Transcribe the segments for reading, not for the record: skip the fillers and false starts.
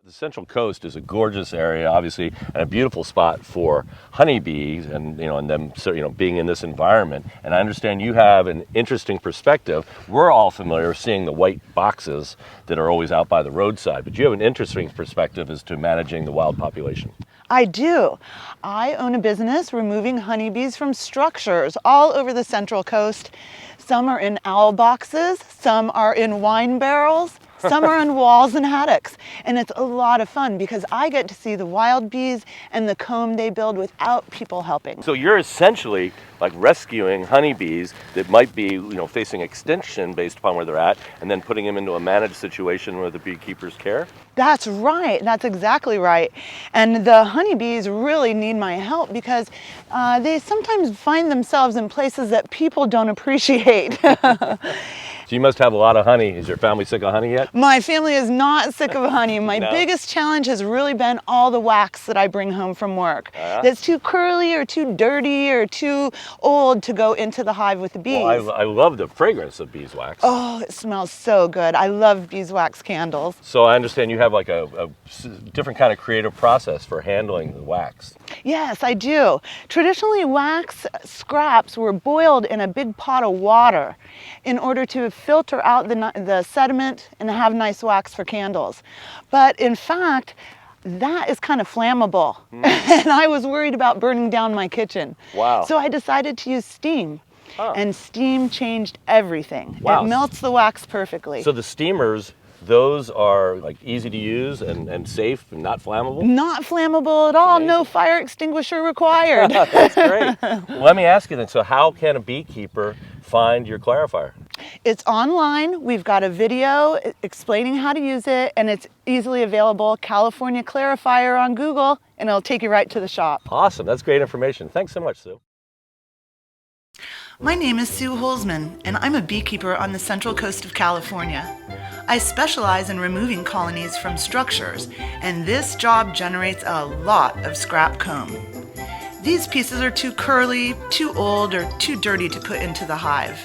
The Central Coast is a gorgeous area, obviously, and a beautiful spot for honeybees, and them, being in this environment. And I understand you have an interesting perspective. We're all familiar with seeing the white boxes that are always out by the roadside, but you have an interesting perspective as to managing the wild population. I do. I own a business removing honeybees from structures all over the Central Coast. Some are in owl boxes, some are in wine barrels, some are on walls and haddocks, and it's a lot of fun because I get to see the wild bees and the comb they build without people helping. So you're essentially like rescuing honeybees that might be, facing extinction based upon where they're at, and then putting them into a managed situation where the beekeepers care? That's right. That's exactly right. And the honeybees really need my help because they sometimes find themselves in places that people don't appreciate. So you must have a lot of honey. Is your family sick of honey yet? My family is not sick of honey. My No? biggest challenge has really been all the wax that I bring home from work. That's too curly or too dirty or too old to go into the hive with the bees. Well, I love the fragrance of beeswax. Oh, it smells so good. I love beeswax candles. So I understand you have like a different kind of creative process for handling the wax. Yes, I do. Traditionally, wax scraps were boiled in a big pot of water in order to filter out the sediment and have nice wax for candles. But in fact, that is kind of flammable. And I was worried about burning down my kitchen. Wow. So I decided to use steam. And steam changed everything. Wow. It melts the wax perfectly. So the steamers, those are like easy to use and safe and not flammable? Not flammable at all. Amazing. No fire extinguisher required. That's great. Well, let me ask you then, so how can a beekeeper find your clarifier? It's online. We've got a video explaining how to use it, and it's easily available. California Clarifier on Google, and it'll take you right to the shop. Awesome. That's great information. Thanks so much, Sue. My name is Sue Holzman, and I'm a beekeeper on the Central Coast of California. I specialize in removing colonies from structures, and this job generates a lot of scrap comb. These pieces are too curly, too old, or too dirty to put into the hive.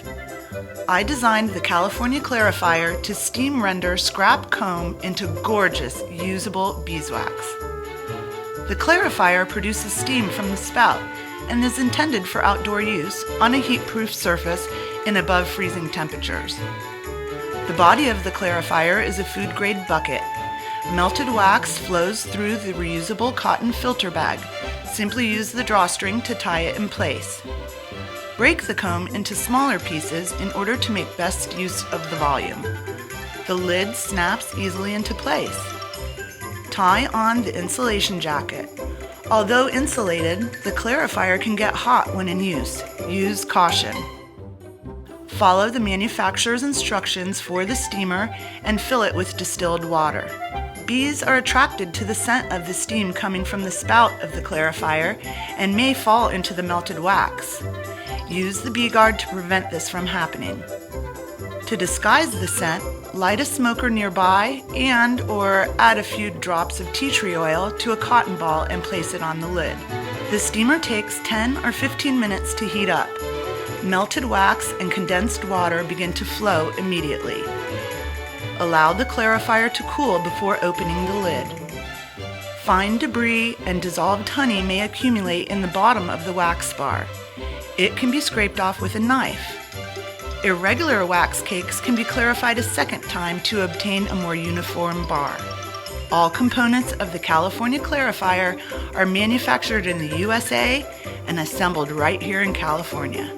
I designed the California Clarifier to steam render scrap comb into gorgeous, usable beeswax. The Clarifier produces steam from the spout and is intended for outdoor use on a heat-proof surface in above freezing temperatures. The body of the Clarifier is a food-grade bucket. Melted wax flows through the reusable cotton filter bag. Simply use the drawstring to tie it in place. Break the comb into smaller pieces in order to make best use of the volume. The lid snaps easily into place. Tie on the insulation jacket. Although insulated, the Clarifier can get hot when in use. Use caution. Follow the manufacturer's instructions for the steamer and fill it with distilled water. Bees are attracted to the scent of the steam coming from the spout of the Clarifier and may fall into the melted wax. Use the bee guard to prevent this from happening. To disguise the scent, light a smoker nearby and/or add a few drops of tea tree oil to a cotton ball and place it on the lid. The steamer takes 10 or 15 minutes to heat up. Melted wax and condensed water begin to flow immediately. Allow the Clarifier to cool before opening the lid. Fine debris and dissolved honey may accumulate in the bottom of the wax bar. It can be scraped off with a knife. Irregular wax cakes can be clarified a second time to obtain a more uniform bar. All components of the California Clarifier are manufactured in the USA and assembled right here in California.